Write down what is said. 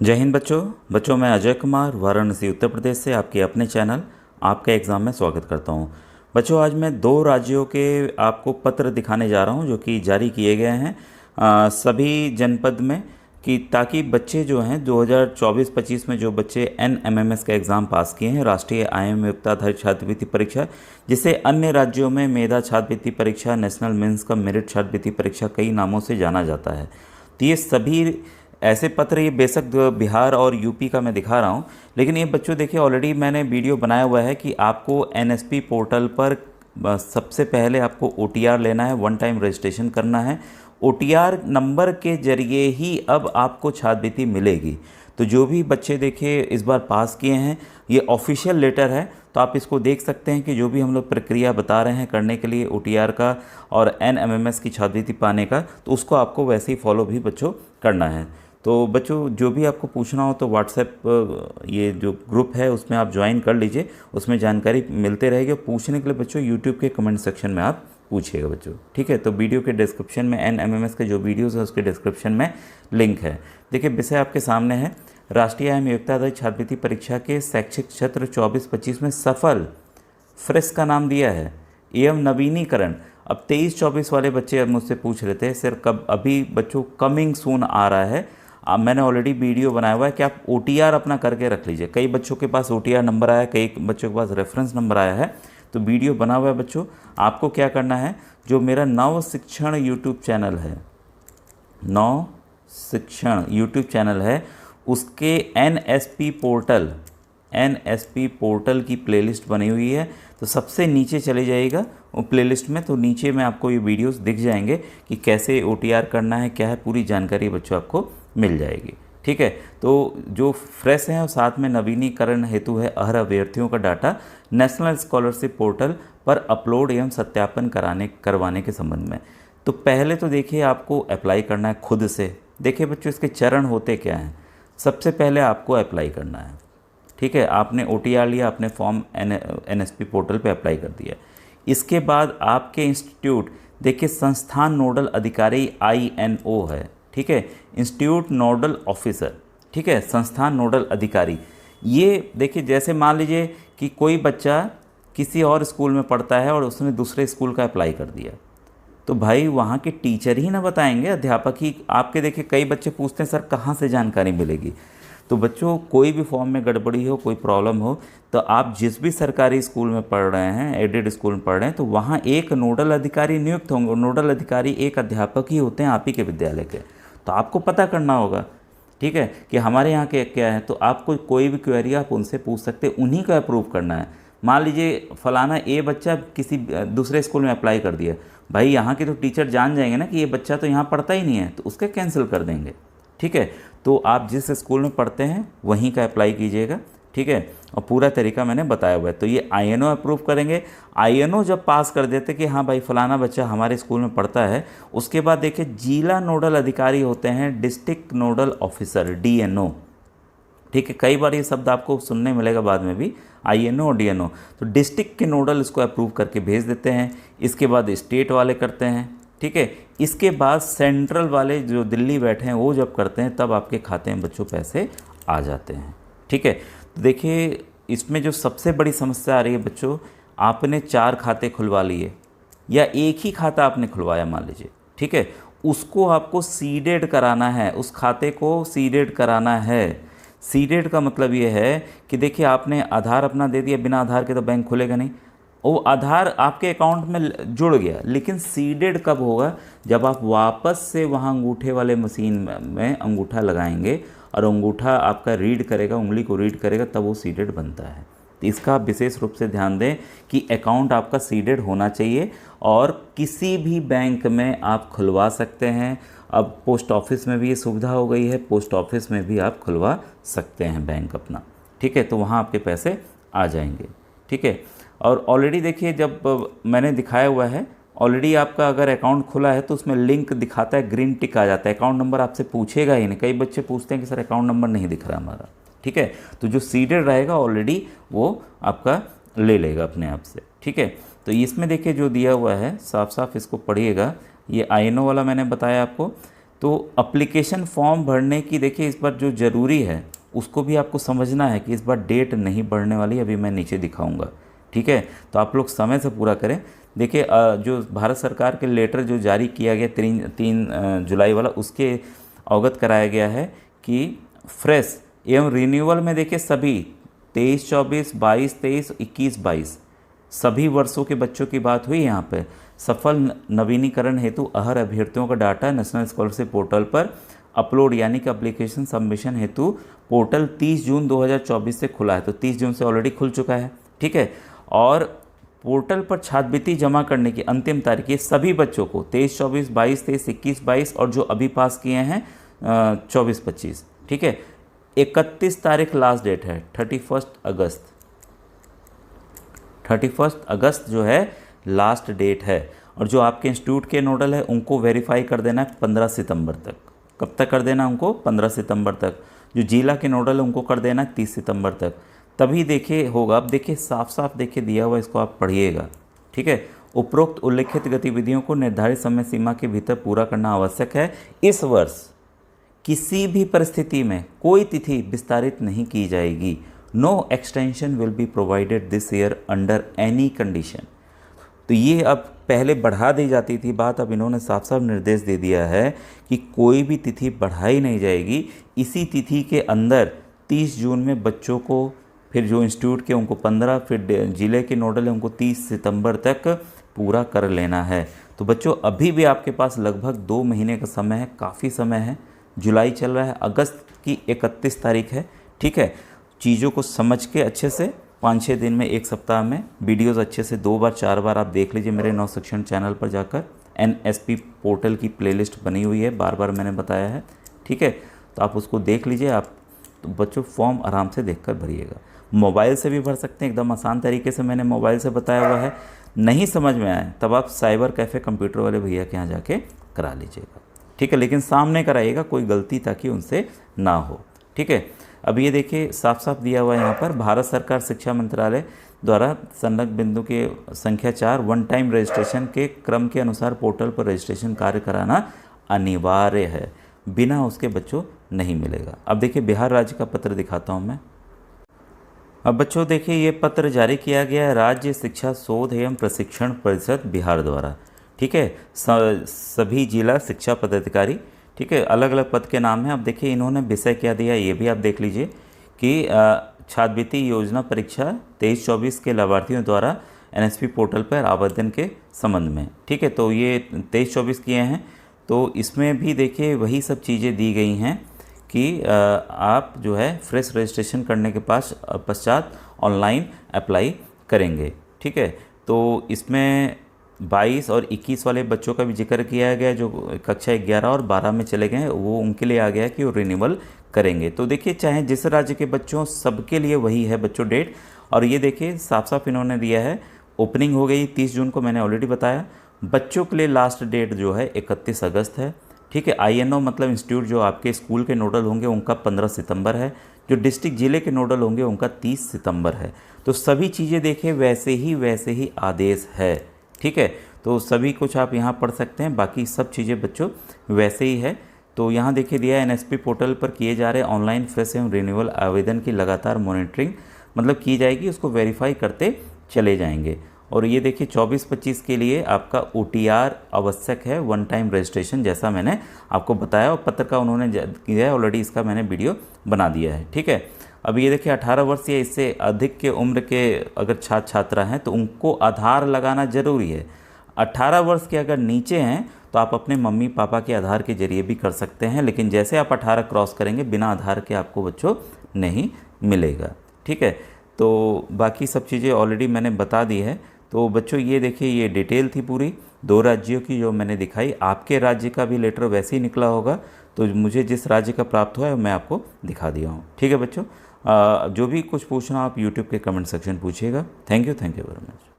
जय हिंद बच्चों मैं अजय कुमार वाराणसी उत्तर प्रदेश से आपके अपने चैनल आपका एग्ज़ाम में स्वागत करता हूं। बच्चों आज मैं दो राज्यों के आपको पत्र दिखाने जा रहा हूं जो कि जारी किए गए हैं सभी जनपद में, कि ताकि बच्चे जो हैं 2024-25 में जो बच्चे NMMS का एग्ज़ाम पास किए हैं, राष्ट्रीय आय योग्यता आधारित छात्रवृत्ति परीक्षा, जिसे अन्य राज्यों में मेधा छात्रवृत्ति परीक्षा, नेशनल मेंस का मेरिट छात्रवृत्ति परीक्षा कई नामों से जाना जाता है। तो ये सभी ऐसे पत्र, ये बेशक बिहार और यूपी का मैं दिखा रहा हूँ, लेकिन ये बच्चों देखिए ऑलरेडी मैंने वीडियो बनाया हुआ है कि आपको NSP पोर्टल पर सबसे पहले आपको OTR लेना है, वन टाइम रजिस्ट्रेशन करना है। OTR नंबर के जरिए ही अब आपको छात्रवृत्ति मिलेगी। तो जो भी बच्चे देखिए इस बार पास किए हैं, ये ऑफिशियल लेटर है, तो आप इसको देख सकते हैं कि जो भी हम लोग प्रक्रिया बता रहे हैं करने के लिए OTR का और NMMS की छात्रवृत्ति पाने का, तो उसको आपको वैसे ही फॉलो भी बच्चों करना है। तो बच्चों जो भी आपको पूछना हो तो व्हाट्सएप ये जो ग्रुप है उसमें आप ज्वाइन कर लीजिए, उसमें जानकारी मिलते रहेगी। पूछने के लिए बच्चों यूट्यूब के कमेंट सेक्शन में आप पूछिएगा बच्चों, ठीक है। तो वीडियो के डिस्क्रिप्शन में NMMS के जो वीडियोज़ है उसके डिस्क्रिप्शन में लिंक है। देखिए विषय आपके सामने है, राष्ट्रीय आय योग्यता आधारित छात्रवृत्ति परीक्षा के शैक्षिक सत्र 24-25 में सफल फ्रेश का नाम दिया है एवं नवीनीकरण। अब 23-24 वाले बच्चे अब मुझसे पूछ रहे थे सर कब, अभी बच्चों कमिंग सून आ रहा है। अब मैंने ऑलरेडी वीडियो बनाया हुआ है कि आप OTR अपना करके रख लीजिए। कई बच्चों के पास OTR नंबर आया, कई बच्चों के पास रेफरेंस नंबर आया है, तो वीडियो बना हुआ है बच्चों। आपको क्या करना है, जो मेरा नव शिक्षण यूट्यूब चैनल है, नव शिक्षण यूट्यूब चैनल है, उसके NSP पोर्टल की प्लेलिस्ट बनी हुई है। तो सबसे नीचे चले जाइएगा वो प्लेलिस्ट में, तो नीचे में आपको ये वीडियोस दिख जाएंगे कि कैसे OTR करना है, क्या है, पूरी जानकारी बच्चों आपको मिल जाएगी, ठीक है। तो जो फ्रेश हैं और साथ में नवीनीकरण हेतु है अहर अभ्यर्थियों का डाटा नेशनल स्कॉलरशिप पोर्टल पर अपलोड एवं सत्यापन करवाने के संबंध में। तो पहले तो देखिए आपको अप्लाई करना है खुद से। देखिए बच्चों इसके चरण होते क्या हैं। सबसे पहले आपको अप्लाई करना है, ठीक है। आपने OTR लिया, आपने फॉर्म NSP पोर्टल पे अप्लाई कर दिया। इसके बाद आपके इंस्टीट्यूट, देखिए संस्थान नोडल अधिकारी INO है, ठीक है, इंस्टीट्यूट नोडल ऑफिसर, ठीक है, संस्थान नोडल अधिकारी। ये देखिए जैसे मान लीजिए कि कोई बच्चा किसी और स्कूल में पढ़ता है और उसने दूसरे स्कूल का अप्लाई कर दिया, तो भाई वहाँ के टीचर ही ना बताएंगे, अध्यापक ही आपके। देखिए कई बच्चे पूछते हैं सर कहाँ से जानकारी मिलेगी। तो बच्चों कोई भी फॉर्म में गड़बड़ी हो, कोई प्रॉब्लम हो, तो आप जिस भी सरकारी स्कूल में पढ़ रहे हैं, एडेड स्कूल में पढ़ रहे हैं, तो वहाँ एक नोडल अधिकारी नियुक्त होंगे। नोडल अधिकारी एक अध्यापक ही होते हैं आप ही के विद्यालय के। तो आपको पता करना होगा, ठीक है, कि हमारे यहाँ के क्या है। तो आपको कोई भी क्वेरी आप उनसे पूछ सकते हैं, उन्हीं का अप्रूव करना है। मान लीजिए फलाना ए बच्चा किसी दूसरे स्कूल में अप्लाई कर दिया, भाई यहाँ के तो टीचर जान जाएंगे ना कि ये बच्चा तो यहाँ पढ़ता ही नहीं है, तो उसका कैंसिल कर देंगे, ठीक है। तो आप जिस स्कूल में पढ़ते हैं वहीं का अप्लाई कीजिएगा, ठीक है। और पूरा तरीका मैंने बताया हुआ है। तो ये INO अप्रूव करेंगे। INO जब पास कर देते कि हाँ भाई फलाना बच्चा हमारे स्कूल में पढ़ता है, उसके बाद देखिए जिला नोडल अधिकारी होते हैं डिस्ट्रिक्ट नोडल ऑफिसर DNO, ठीक है। कई बार ये शब्द आपको सुनने मिलेगा बाद में भी, INO और DNO। तो डिस्ट्रिक्ट के नोडल इसको अप्रूव करके भेज देते हैं। इसके बाद स्टेट वाले करते हैं, ठीक है। इसके बाद सेंट्रल वाले जो दिल्ली बैठे हैं वो जब करते हैं, तब आपके खाते में बच्चों पैसे आ जाते हैं, ठीक है। तो देखिए इसमें जो सबसे बड़ी समस्या आ रही है बच्चों, आपने 4 खाते खुलवा लिए या एक ही खाता आपने खुलवाया मान लीजिए, ठीक है, उसको आपको सीडेड कराना है, उस खाते को सीडेड कराना है। सीडेड का मतलब ये है कि देखिए आपने आधार अपना दे दिया, बिना आधार के तो बैंक खुलेगा नहीं। वो आधार आपके अकाउंट में जुड़ गया, लेकिन सीडेड कब होगा, जब आप वापस से वहाँ अंगूठे वाले मशीन में अंगूठा लगाएंगे और अंगूठा आपका रीड करेगा, उंगली को रीड करेगा, तब वो सीडेड बनता है। तो इसका आप विशेष रूप से ध्यान दें कि अकाउंट आपका सीडेड होना चाहिए, और किसी भी बैंक में आप खुलवा सकते हैं। अब पोस्ट ऑफिस में भी ये सुविधा हो गई है, पोस्ट ऑफिस में भी आप खुलवा सकते हैं बैंक अपना, ठीक है। तो वहाँ आपके पैसे आ जाएंगे, ठीक है। और ऑलरेडी देखिए जब मैंने दिखाया हुआ है, ऑलरेडी आपका अगर अकाउंट खुला है तो उसमें लिंक दिखाता है, ग्रीन टिक आ जाता है। अकाउंट नंबर आपसे पूछेगा ही नहीं। कई बच्चे पूछते हैं कि सर अकाउंट नंबर नहीं दिख रहा हमारा, ठीक है। तो जो सीडेड रहेगा ऑलरेडी वो आपका ले लेगा अपने आप से, ठीक है। तो इसमें देखिए जो दिया हुआ है साफ साफ इसको पढ़िएगा। ये INO वाला मैंने बताया आपको। तो एप्लीकेशन फॉर्म भरने की देखिए इस बार जो ज़रूरी है उसको भी आपको समझना है कि इस बार डेट नहीं बढ़ने वाली, अभी मैं नीचे दिखाऊंगा। ठीक है, तो आप लोग समय से पूरा करें। देखिए जो भारत सरकार के लेटर जो जारी किया गया 3 जुलाई वाला, उसके अवगत कराया गया है कि फ्रेश एवं रिन्यूअल में देखिए सभी 23-24, 22-23, 21-22 सभी वर्षों के बच्चों की बात हुई यहाँ पे। सफल नवीनीकरण हेतु अहर अभ्यर्थियों का डाटा नेशनल स्कॉलरशिप पोर्टल पर अपलोड, यानी कि एप्लीकेशन सबमिशन हेतु पोर्टल 30 जून 2024 से खुला है। तो 30 जून से ऑलरेडी खुल चुका है। ठीक है, और पोर्टल पर छात्रवृत्ति जमा करने की अंतिम तारीख ये सभी बच्चों को 23-24, 22-23, 21-22 और जो अभी पास किए हैं 24-25। ठीक है, 31 तारीख लास्ट डेट है, 31 अगस्त। 31 अगस्त जो है लास्ट डेट है। और जो आपके इंस्टीट्यूट के नोडल है उनको वेरीफाई कर देना है 15 सितंबर तक। कब तक कर देना उनको? 15 सितंबर तक। जो जिला के नोडल है उनको कर देना है 30 सितंबर तक, तभी देखिए होगा। अब देखिए साफ साफ देखिए दिया हुआ, इसको आप पढ़िएगा। ठीक है, उपरोक्त उल्लिखित गतिविधियों को निर्धारित समय सीमा के भीतर पूरा करना आवश्यक है। इस वर्ष किसी भी परिस्थिति में कोई तिथि विस्तारित नहीं की जाएगी। No extension will be provided this year under any condition. तो ये अब पहले बढ़ा दी जाती थी बात, अब इन्होंने साफ साफ निर्देश दे दिया है कि कोई भी तिथि बढ़ाई नहीं जाएगी। इसी तिथि के अंदर 30 जून में बच्चों को, फिर जो इंस्टीट्यूट के उनको 15, फिर जिले के नोडल है उनको 30 सितंबर तक पूरा कर लेना है। तो बच्चों अभी भी आपके पास लगभग 2 महीने का समय है, काफ़ी समय है। जुलाई चल रहा है, अगस्त की 31 तारीख है। ठीक है, चीज़ों को समझ के अच्छे से 5-6 दिन में, 1 सप्ताह में वीडियोस अच्छे से 2 बार 4 बार आप देख लीजिए। मेरे नवशिक्षण चैनल पर जाकर NSP पोर्टल की प्लेलिस्ट बनी हुई है, बार बार मैंने बताया है। ठीक है, तो आप उसको देख लीजिए। आप तो बच्चों फॉर्म आराम से देखकर भरिएगा। मोबाइल से भी भर सकते हैं, एकदम आसान तरीके से मैंने मोबाइल से बताया हुआ है। नहीं समझ में आए तब आप साइबर कैफ़े कंप्यूटर वाले भैया के यहाँ जाके करा लीजिएगा। ठीक है, लेकिन सामने कराइएगा, कोई गलती ताकि उनसे ना हो। ठीक है, अब ये देखिए साफ साफ दिया हुआ है यहाँ पर, भारत सरकार शिक्षा मंत्रालय द्वारा संलग्न बिंदु के संख्या 4 वन टाइम रजिस्ट्रेशन के क्रम के अनुसार पोर्टल पर रजिस्ट्रेशन कार्य कराना अनिवार्य है, बिना उसके बच्चों नहीं मिलेगा। अब देखिए बिहार राज्य का पत्र दिखाता हूँ मैं। अब बच्चों देखिए ये पत्र जारी किया गया है राज्य शिक्षा शोध एवं प्रशिक्षण परिषद बिहार द्वारा। ठीक है, सभी जिला शिक्षा पदाधिकारी, ठीक है, अलग अलग पद के नाम हैं। अब देखिए इन्होंने विषय क्या दिया ये भी आप देख लीजिए कि छात्रवृत्ति योजना परीक्षा 23-24 के लाभार्थियों द्वारा NSP पोर्टल पर आवेदन के संबंध में। ठीक है, तो ये 23-24 किए हैं, तो इसमें भी देखिए वही सब चीज़ें दी गई हैं कि आप जो है फ्रेश रजिस्ट्रेशन करने के पश्चात ऑनलाइन अप्लाई करेंगे। ठीक है, तो इसमें 22 और 21 वाले बच्चों का भी जिक्र किया गया, जो कक्षा 11 और 12 में चले गए हैं, वो उनके लिए आ गया कि वो रिन्यूअल करेंगे। तो देखिए चाहे जिस राज्य के बच्चों, सबके लिए वही है बच्चों डेट। और ये देखिए साफ साफ इन्होंने दिया है, ओपनिंग हो गई 30 जून को, मैंने ऑलरेडी बताया। बच्चों के लिए लास्ट डेट जो है 31 अगस्त है। ठीक है, INO मतलब इंस्टीट्यूट जो आपके स्कूल के नोडल होंगे उनका 15 सितंबर है, जो डिस्ट्रिक्ट जिले के नोडल होंगे उनका 30 सितंबर है। तो सभी चीज़ें देखिए वैसे ही आदेश है। ठीक है, तो सभी कुछ आप यहाँ पढ़ सकते हैं, बाकी सब चीज़ें बच्चों वैसे ही है। तो यहाँ देखिए दिया है NSP पोर्टल पर किए जा रहे ऑनलाइन फ्रेश एवं रिन्यूअल आवेदन की लगातार मॉनिटरिंग मतलब की जाएगी, उसको वेरीफाई करते चले जाएंगे। और ये देखिए 24-25 के लिए आपका OTR आवश्यक है, वन टाइम रजिस्ट्रेशन, जैसा मैंने आपको बताया और पत्र का उन्होंने किया है ऑलरेडी, इसका मैंने वीडियो बना दिया है। ठीक है, अब ये देखिए 18 वर्ष या इससे अधिक के उम्र के अगर छात्र छात्रा हैं तो उनको आधार लगाना ज़रूरी है। 18 वर्ष के अगर नीचे हैं तो आप अपने मम्मी पापा के आधार के जरिए भी कर सकते हैं, लेकिन जैसे आप 18 क्रॉस करेंगे बिना आधार के आपको बच्चों नहीं मिलेगा। ठीक है, तो बाकी सब चीज़ें ऑलरेडी मैंने बता दी है। तो बच्चों ये देखिए ये डिटेल थी पूरी 2 राज्यों की जो मैंने दिखाई। आपके राज्य का भी लेटर वैसे ही निकला होगा, तो मुझे जिस राज्य का प्राप्त हुआ है मैं आपको दिखा दिया हूँ। ठीक है बच्चों, जो भी कुछ पूछना आप यूट्यूब के कमेंट सेक्शन पूछिएगा। Thank you very much.